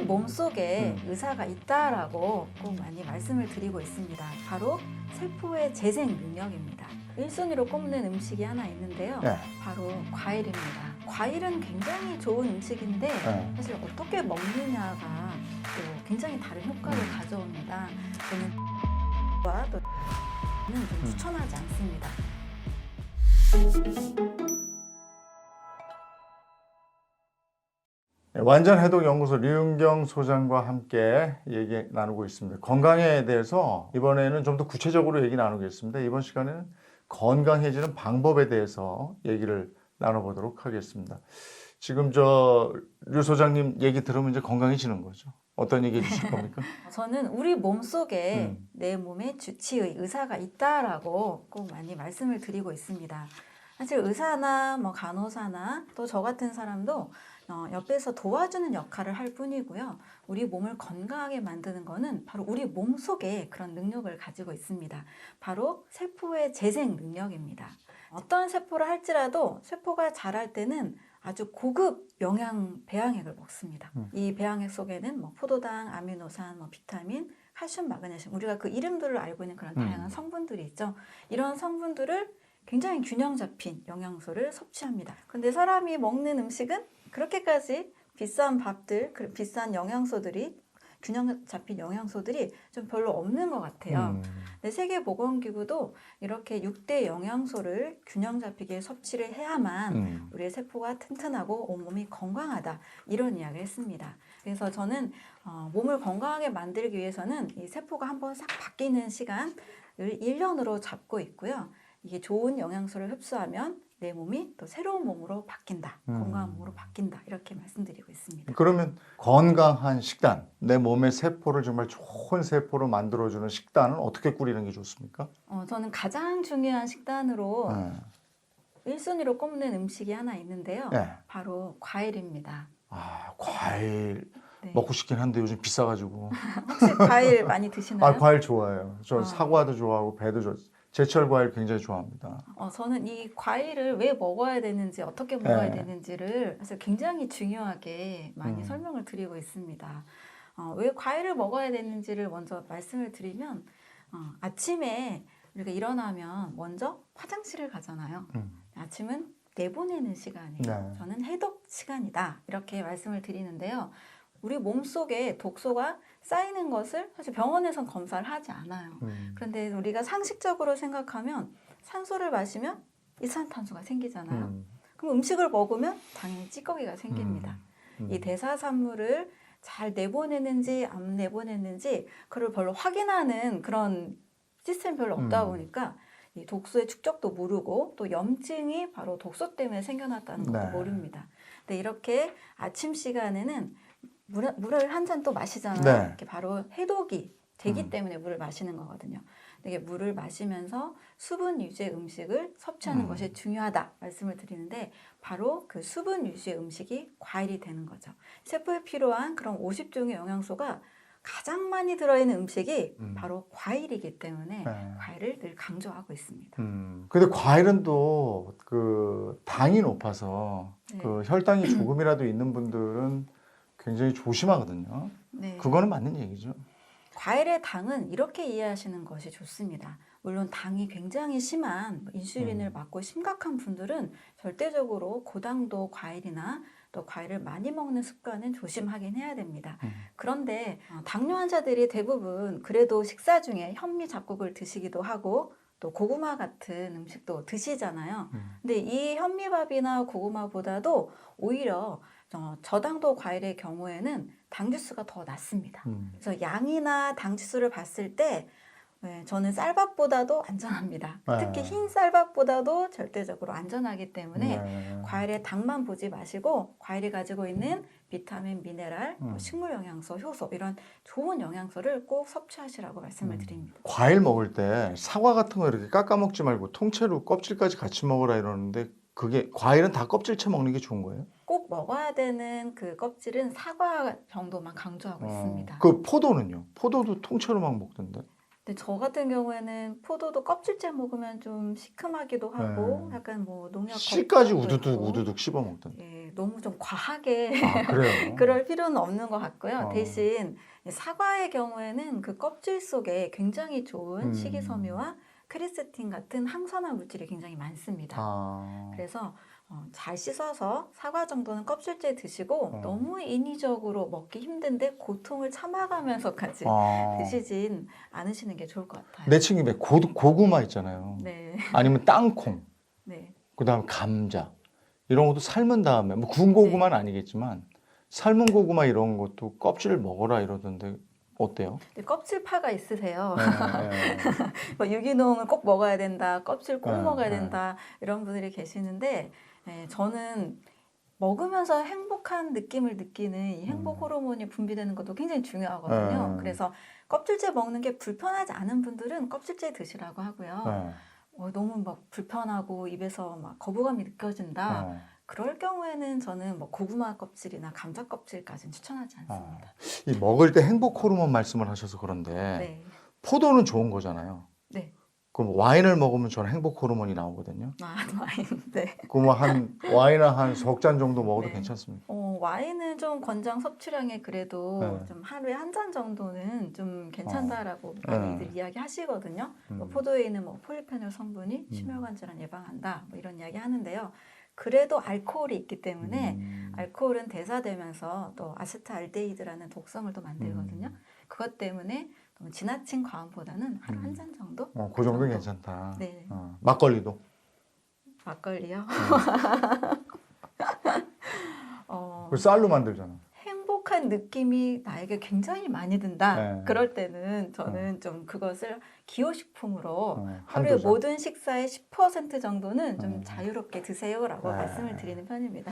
몸속에 의사가 있다라고 꼭 많이 말씀을 드리고 있습니다. 바로 세포의 재생 능력입니다. 1순위로 꼽는 음식이 하나 있는데요. 네. 바로 과일입니다. 과일은 굉장히 좋은 음식인데 네. 사실 어떻게 먹느냐가 또 굉장히 다른 효과를 가져옵니다. 저는 는 좀 추천하지 않습니다. 완전해독연구소 류은경 소장과 함께 얘기 나누고 있습니다. 건강에 대해서 이번에는 좀 더 구체적으로 얘기 나누겠습니다. 이번 시간에는 건강해지는 방법에 대해서 얘기를 나눠보도록 하겠습니다. 지금 류 소장님 얘기 들으면 이제 건강해지는 거죠. 어떤 얘기 해주실 겁니까? 저는 우리 몸속에 내 몸의 주치의 의사가 있다라고 꼭 많이 말씀을 드리고 있습니다. 사실 의사나 간호사나 또 저 같은 사람도 옆에서 도와주는 역할을 할 뿐이고요. 우리 몸을 건강하게 만드는 거는 바로 우리 몸 속에 그런 능력을 가지고 있습니다. 바로 세포의 재생 능력입니다. 어떤 세포를 할지라도 세포가 자랄 때는 아주 고급 영양 배양액을 먹습니다. 이 배양액 속에는 포도당, 아미노산, 비타민, 칼슘, 마그네슘, 우리가 그 이름들을 알고 있는 그런 다양한 성분들이 있죠. 이런 성분들을 굉장히 균형 잡힌 영양소를 섭취합니다. 근데 사람이 먹는 음식은 그렇게까지 비싼 밥들, 비싼 영양소들이, 균형 잡힌 영양소들이 좀 별로 없는 것 같아요. 근데 세계보건기구도 이렇게 6대 영양소를 균형 잡히게 섭취를 해야만 우리의 세포가 튼튼하고 온몸이 건강하다, 이런 이야기를 했습니다. 그래서 저는 몸을 건강하게 만들기 위해서는 이 세포가 한번 싹 바뀌는 시간을 1년으로 잡고 있고요. 이게 좋은 영양소를 흡수하면 내 몸이 또 새로운 몸으로 바뀐다, 건강한 몸으로 바뀐다, 이렇게 말씀드리고 있습니다. 그러면 건강한 식단, 내 몸의 세포를 정말 좋은 세포로 만들어주는 식단은 어떻게 꾸리는 게 좋습니까? 저는 가장 중요한 식단으로 1순위로 꼽는 음식이 하나 있는데요. 네. 바로 과일입니다. 과일 네. 먹고 싶긴 한데 요즘 비싸가지고. 혹시 과일 많이 드시나요? 과일 좋아해요. 저 사과도 좋아하고 배도 좋아해요. 제철 과일 굉장히 좋아합니다. 저는 이 과일을 왜 먹어야 되는지, 어떻게 먹어야 되는지를 사실 굉장히 중요하게 많이 설명을 드리고 있습니다. 왜 과일을 먹어야 되는지를 먼저 말씀을 드리면, 아침에 우리가 일어나면 먼저 화장실을 가잖아요. 아침은 내보내는 시간이에요. 네. 저는 해독 시간이다, 이렇게 말씀을 드리는데요. 우리 몸속에 독소가 쌓이는 것을 사실 병원에선 검사를 하지 않아요. 그런데 우리가 상식적으로 생각하면 산소를 마시면 이산화탄소가 생기잖아요. 그럼 음식을 먹으면 당연히 찌꺼기가 생깁니다. 이 대사산물을 잘 내보내는지 안 내보내는지 그걸 별로 확인하는 그런 시스템이 별로 없다 보니까 이 독소의 축적도 모르고 또 염증이 바로 독소 때문에 생겨났다는 것도 모릅니다. 근데 이렇게 아침 시간에는 물을 한 잔 또 마시잖아요. 이렇게 바로 해독이 되기 때문에 물을 마시는 거거든요. 이게 물을 마시면서 수분 유지의 음식을 섭취하는 것이 중요하다 말씀을 드리는데, 바로 그 수분 유지의 음식이 과일이 되는 거죠. 세포에 필요한 그런 50종의 영양소가 가장 많이 들어있는 음식이 바로 과일이기 때문에 과일을 늘 강조하고 있습니다. 근데 과일은 또 그 당이 높아서 그 혈당이 조금이라도 있는 분들은 굉장히 조심하거든요. 그거는 맞는 얘기죠. 과일의 당은 이렇게 이해하시는 것이 좋습니다. 물론 당이 굉장히 심한 인슐린을 맞고 심각한 분들은 절대적으로 고당도 과일이나 또 과일을 많이 먹는 습관은 조심하긴 해야 됩니다. 그런데 당뇨 환자들이 대부분 그래도 식사 중에 현미 잡곡을 드시기도 하고 또 고구마 같은 음식도 드시잖아요. 근데 이 현미밥이나 고구마보다도 오히려 저당도 과일의 경우에는 당 지수가 더 낮습니다. 그래서 양이나 당 지수를 봤을 때 저는 쌀밥보다도 안전합니다. 특히 흰 쌀밥보다도 절대적으로 안전하기 때문에 과일의 당만 보지 마시고 과일이 가지고 있는 비타민, 미네랄, 식물 영양소, 효소, 이런 좋은 영양소를 꼭 섭취하시라고 말씀을 드립니다. 과일 먹을 때 사과 같은 거 이렇게 깎아 먹지 말고 통째로 껍질까지 같이 먹으라 이러는데, 그게 과일은 다 껍질째 먹는 게 좋은 거예요? 꼭 먹어야 되는 그 껍질은 사과 정도만 강조하고 있습니다. 그 포도는요? 포도도 통째로 막 먹던데. 근데 저 같은 경우에는 포도도 껍질째 먹으면 좀 시큼하기도 하고 네. 약간 뭐 농약 씨까지 걱정도 우두둑 있고 우두둑 씹어 먹던데. 예, 너무 좀 과하게 아, 그래요? 그럴 필요는 없는 것 같고요. 어. 대신 사과의 경우에는 그 껍질 속에 굉장히 좋은 음. 식이섬유와 크리스틴 같은 항산화 물질이 굉장히 많습니다. 아. 그래서 잘 씻어서 사과 정도는 껍질째 드시고 너무 인위적으로 먹기 힘든데 고통을 참아가면서까지 아. 드시진 않으시는 게 좋을 것 같아요. 내 친구 고구마 있잖아요. 네, 아니면 땅콩, 네, 그다음 감자 이런 것도 삶은 다음에 뭐 구운 고구마는 아니겠지만 삶은 고구마 이런 것도 껍질을 먹어라 이러던데 어때요? 근데 껍질파가 있으세요. 네, 뭐 유기농을 꼭 먹어야 된다, 껍질 꼭 네, 먹어야 네. 된다 이런 분들이 계시는데 저는 먹으면서 행복한 느낌을 느끼는 이 행복 호르몬이 분비되는 것도 굉장히 중요하거든요. 그래서 껍질째 먹는 게 불편하지 않은 분들은 껍질째 드시라고 하고요. 네. 너무 막 불편하고 입에서 막 거부감이 느껴진다. 그럴 경우에는 저는 뭐 고구마 껍질이나 감자 껍질까지는 추천하지 않습니다. 이 먹을 때 행복 호르몬 말씀을 하셔서 그런데 네, 포도는 좋은 거잖아요. 네. 그럼 와인을 먹으면 저는 행복 호르몬이 나오거든요. 와인, 네. 그럼 와인을 한 석 잔 정도 먹어도 네. 괜찮습니까? 와인은 좀 권장 섭취량이 그래도 네. 좀 하루에 한 잔 정도는 좀 괜찮다라고 많이들 이야기하시거든요. 뭐 포도에 있는 뭐 폴리페놀 성분이 심혈관 질환 예방한다, 뭐 이런 이야기 하는데요. 그래도 알코올이 있기 때문에 알코올은 대사되면서 또 아세트알데히드라는 독성을 또 만들거든요. 그것 때문에 너무 지나친 과음보다는 하루 한 잔 정도? 그 정도는 괜찮다. 네. 막걸리도. 막걸리요? 그 쌀로 만들잖아. 행복한 느낌이 나에게 굉장히 많이 든다. 네. 그럴 때는 저는 좀 그것을 기호식품으로 하루에 한두 잔. 모든 식사의 10% 정도는 좀 자유롭게 드세요라고 네. 말씀을 드리는 편입니다.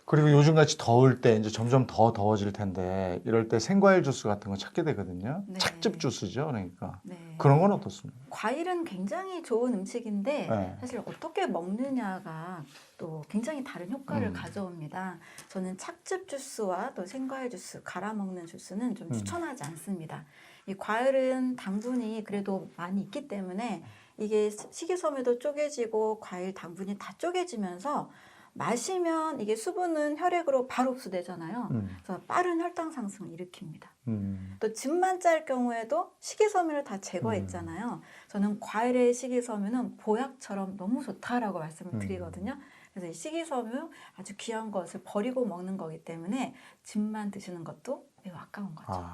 그리고 요즘같이 더울 때 이제 점점 더 더워질 텐데 이럴 때 생과일 주스 같은 거 찾게 되거든요. 네. 착즙 주스죠, 그러니까. 네. 그런 건 어떻습니까? 과일은 굉장히 좋은 음식인데 네. 사실 어떻게 먹느냐가 또 굉장히 다른 효과를 가져옵니다. 저는 착즙 주스와 또 생과일 주스, 갈아 먹는 주스는 좀 추천하지 않습니다. 이 과일은 당분이 그래도 많이 있기 때문에 이게 식이섬유도 쪼개지고 과일 당분이 다 쪼개지면서 마시면 이게 수분은 혈액으로 바로 흡수되잖아요. 그래서 빠른 혈당 상승을 일으킵니다. 또 즙만 짤 경우에도 식이섬유를 다 제거했잖아요. 저는 과일의 식이섬유는 보약처럼 너무 좋다라고 말씀을 드리거든요. 그래서 이 식이섬유 아주 귀한 것을 버리고 먹는 거기 때문에 즙만 드시는 것도 매우 아까운 거죠.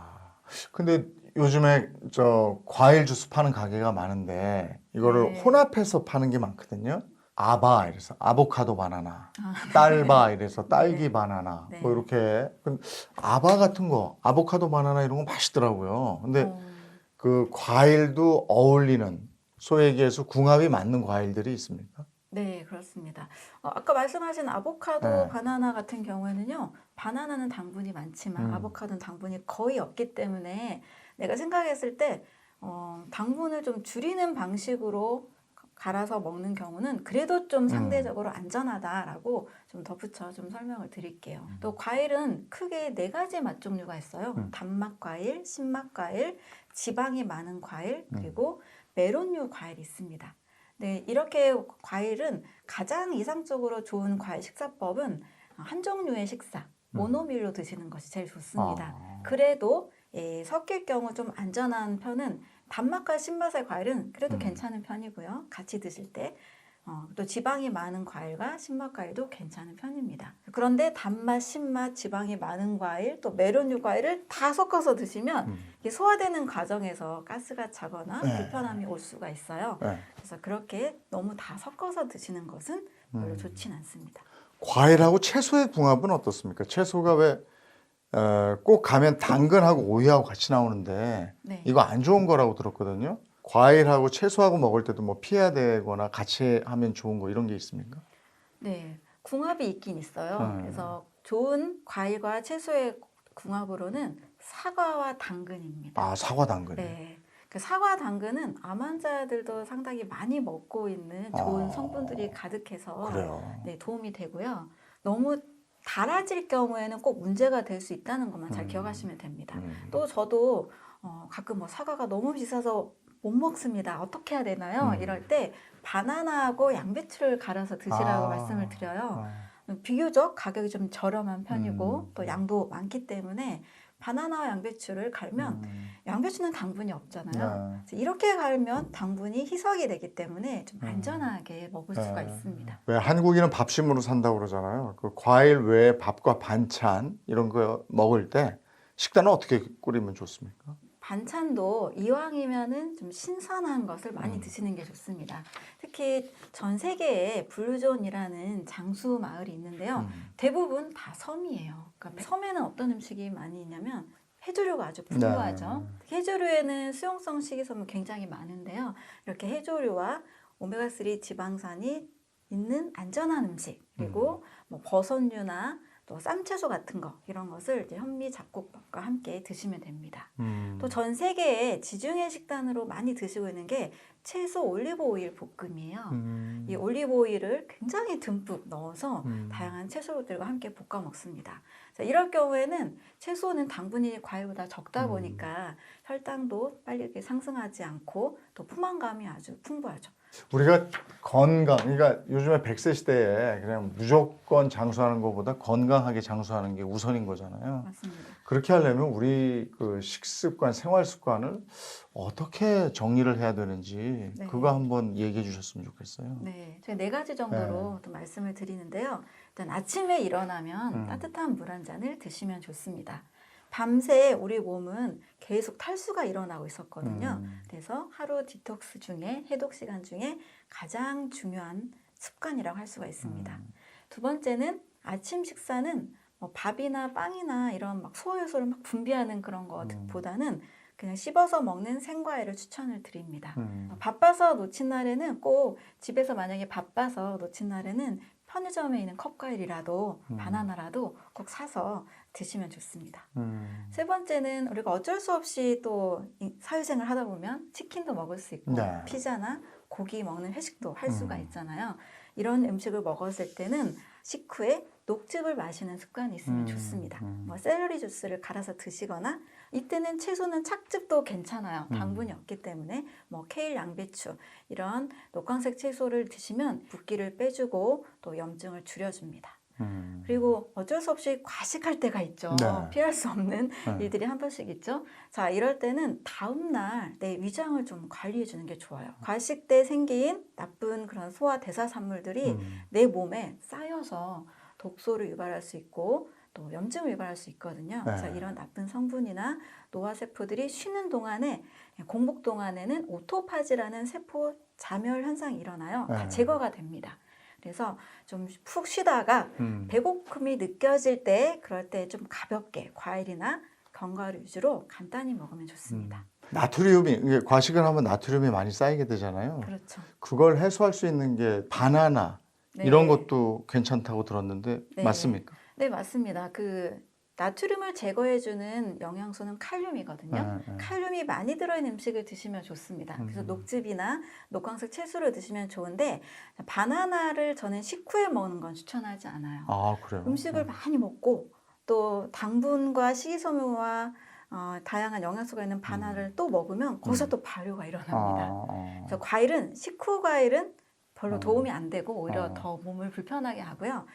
근데 요즘에 저 과일 주스 파는 가게가 많은데 이거를 네. 혼합해서 파는 게 많거든요. 아바 이래서 아보카도 바나나, 딸바 이래서 딸기 네. 바나나 네. 뭐 이렇게 아바 같은 거, 아보카도 바나나 이런 거 맛있더라고요. 근데 그 과일도 어울리는 소위 얘기해서 궁합이 맞는 과일들이 있습니까? 네, 그렇습니다. 아까 말씀하신 아보카도, 네. 바나나 같은 경우에는요, 바나나는 당분이 많지만 아보카도는 당분이 거의 없기 때문에 내가 생각했을 때 당분을 좀 줄이는 방식으로 갈아서 먹는 경우는 그래도 좀 상대적으로 안전하다라고 좀 덧붙여 좀 설명을 드릴게요. 또 과일은 크게 4가지 맛 종류가 있어요. 단맛 과일, 신맛 과일, 지방이 많은 과일, 그리고 메론류 과일이 있습니다. 네, 이렇게 과일은 가장 이상적으로 좋은 과일 식사법은 한 종류의 식사, 모노밀로 드시는 것이 제일 좋습니다. 그래도 섞일 경우 좀 안전한 편은 단맛과 신맛의 과일은 그래도 괜찮은 편이고요. 같이 드실 때. 또 지방이 많은 과일과 신맛 과일도 괜찮은 편입니다. 그런데 단맛, 신맛, 지방이 많은 과일, 또 메론류 과일을 다 섞어서 드시면 이게 소화되는 과정에서 가스가 차거나 불편함이 올 수가 있어요. 그래서 그렇게 너무 다 섞어서 드시는 것은 별로 좋진 않습니다. 과일하고 채소의 궁합은 어떻습니까? 채소가 왜 꼭 가면 당근하고 오이하고 같이 나오는데 네. 이거 안 좋은 거라고 들었거든요. 과일하고 채소하고 먹을 때도 뭐 피해야 되거나 같이 하면 좋은 거 이런 게 있습니까? 네, 궁합이 있긴 있어요. 그래서 좋은 과일과 채소의 궁합으로는 사과와 당근입니다. 아, 사과 당근. 네. 그 사과 당근은 암 환자들도 상당히 많이 먹고 있는 좋은 성분들이 가득해서 그래요. 네, 도움이 되고요. 너무 달아질 경우에는 꼭 문제가 될 수 있다는 것만 잘 기억하시면 됩니다. 또 저도 가끔 뭐 사과가 너무 비싸서 못 먹습니다. 어떻게 해야 되나요? 이럴 때 바나나하고 양배추를 갈아서 드시라고 말씀을 드려요. 비교적 가격이 좀 저렴한 편이고 또 양도 많기 때문에 바나나와 양배추를 갈면 양배추는 당분이 없잖아요. 그래서 이렇게 갈면 당분이 희석이 되기 때문에 좀 안전하게 먹을 수가 있습니다. 왜 한국인은 밥심으로 산다고 그러잖아요. 그 과일 외에 밥과 반찬 이런 거 먹을 때 식단은 어떻게 꾸리면 좋습니까? 반찬도 이왕이면은 좀 신선한 것을 많이 드시는 게 좋습니다. 특히 전 세계에 블루존이라는 장수 마을이 있는데요. 대부분 다 섬이에요. 그러니까 섬에는 어떤 음식이 많이 있냐면 해조류가 아주 풍부하죠. 해조류에는 수용성 식이섬유 굉장히 많은데요. 이렇게 해조류와 오메가3 지방산이 있는 안전한 음식, 그리고 뭐 버섯류나 또 쌈채소 같은 거 이런 것을 이제 현미 잡곡밥과 함께 드시면 됩니다. 또 전 세계에 지중해 식단으로 많이 드시고 있는 게 채소 올리브 오일 볶음이에요. 이 올리브 오일을 굉장히 듬뿍 넣어서 다양한 채소들과 함께 볶아 먹습니다. 자, 이럴 경우에는 채소는 당분이 과일보다 적다 보니까 혈당도 빨리 이렇게 상승하지 않고 또 포만감이 아주 풍부하죠. 우리가 건강, 그러니까 요즘에 100세 시대에 그냥 무조건 장수하는 것보다 건강하게 장수하는 게 우선인 거잖아요. 맞습니다. 그렇게 하려면 우리 그 식습관, 생활 습관을 어떻게 정리를 해야 되는지 네. 그거 한번 얘기해 주셨으면 좋겠어요. 네, 제가 4가지 정도로 또 말씀을 드리는데요. 일단 아침에 일어나면 따뜻한 물 한 잔을 드시면 좋습니다. 밤새 우리 몸은 계속 탈수가 일어나고 있었거든요. 그래서 하루 디톡스 중에 해독 시간 중에 가장 중요한 습관이라고 할 수가 있습니다. 두 번째는 아침 식사는 뭐 밥이나 빵이나 이런 막 소화효소를 막 분비하는 그런 것보다는 그냥 씹어서 먹는 생과일을 추천을 드립니다. 바빠서 놓친 날에는 꼭 집에서 만약에 바빠서 놓친 날에는 편의점에 있는 컵과일이라도 바나나라도 꼭 사서 드시면 좋습니다. 세 번째는 우리가 어쩔 수 없이 또 사회생활 하다 보면 치킨도 먹을 수 있고 피자나 고기 먹는 회식도 할 수가 있잖아요. 이런 음식을 먹었을 때는 식후에 녹즙을 마시는 습관이 있으면 좋습니다. 뭐 샐러리 주스를 갈아서 드시거나 이때는 채소는 착즙도 괜찮아요. 당분이 없기 때문에 뭐 케일, 양배추 이런 녹황색 채소를 드시면 붓기를 빼주고 또 염증을 줄여줍니다. 그리고 어쩔 수 없이 과식할 때가 있죠. 피할 수 없는 일들이 한 번씩 있죠. 자, 이럴 때는 다음날 내 위장을 좀 관리해 주는 게 좋아요. 과식 때 생긴 나쁜 그런 소화 대사산물들이 내 몸에 쌓여서 독소를 유발할 수 있고 또 염증을 유발할 수 있거든요. 그래서 이런 나쁜 성분이나 노화세포들이 쉬는 동안에 공복 동안에는 오토파지라는 세포 자멸 현상이 일어나요. 다 제거가 됩니다. 그래서 좀 푹 쉬다가 배고픔이 느껴질 때 그럴 때 좀 가볍게 과일이나 견과류 위주로 간단히 먹으면 좋습니다. 나트륨이 이게 과식을 하면 나트륨이 많이 쌓이게 되잖아요. 그렇죠. 그걸 해소할 수 있는 게 바나나 이런 것도 괜찮다고 들었는데 맞습니까? 네, 맞습니다. 그 나트륨을 제거해주는 영양소는 칼륨이거든요. 칼륨이 많이 들어있는 음식을 드시면 좋습니다. 그래서 녹즙이나 녹황색 채소를 드시면 좋은데 바나나를 저는 식후에 먹는 건 추천하지 않아요. 아, 그래요? 음식을 많이 먹고 또 당분과 식이섬유와 다양한 영양소가 있는 바나나를 또 먹으면 거기서 또 발효가 일어납니다. 그래서 과일은 식후 과일은 별로 도움이 안 되고 오히려 더 몸을 불편하게 하고요.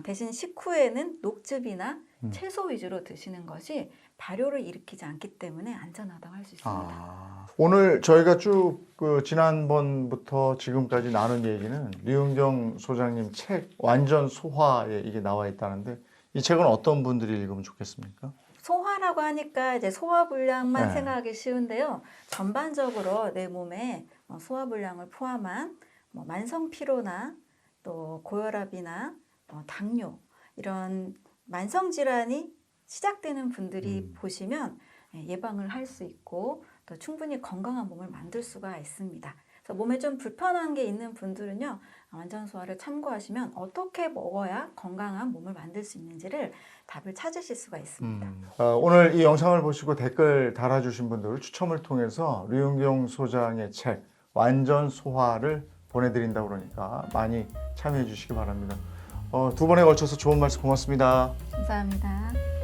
대신 식후에는 녹즙이나 채소 위주로 드시는 것이 발효를 일으키지 않기 때문에 안전하다고 할 수 있습니다. 오늘 저희가 쭉 그 지난번부터 지금까지 나눈 얘기는 류은경 소장님 책 완전 소화에 이게 나와 있다는데 이 책은 어떤 분들이 읽으면 좋겠습니까? 소화라고 하니까 이제 소화불량만 생각하기 쉬운데요. 전반적으로 내 몸에 소화불량을 포함한 뭐 만성 피로나 또 고혈압이나 당뇨 이런 만성 질환이 시작되는 분들이 보시면 예방을 할 수 있고 또 충분히 건강한 몸을 만들 수가 있습니다. 그래서 몸에 좀 불편한 게 있는 분들은요, 완전 소화를 참고하시면 어떻게 먹어야 건강한 몸을 만들 수 있는지를 답을 찾으실 수가 있습니다. 오늘 이 영상을 보시고 댓글 달아주신 분들 추첨을 통해서 류은경 소장의 책 완전 소화를 보내드린다고 그러니까 많이 참여해 주시기 바랍니다. 두 번에 걸쳐서 좋은 말씀 고맙습니다. 감사합니다.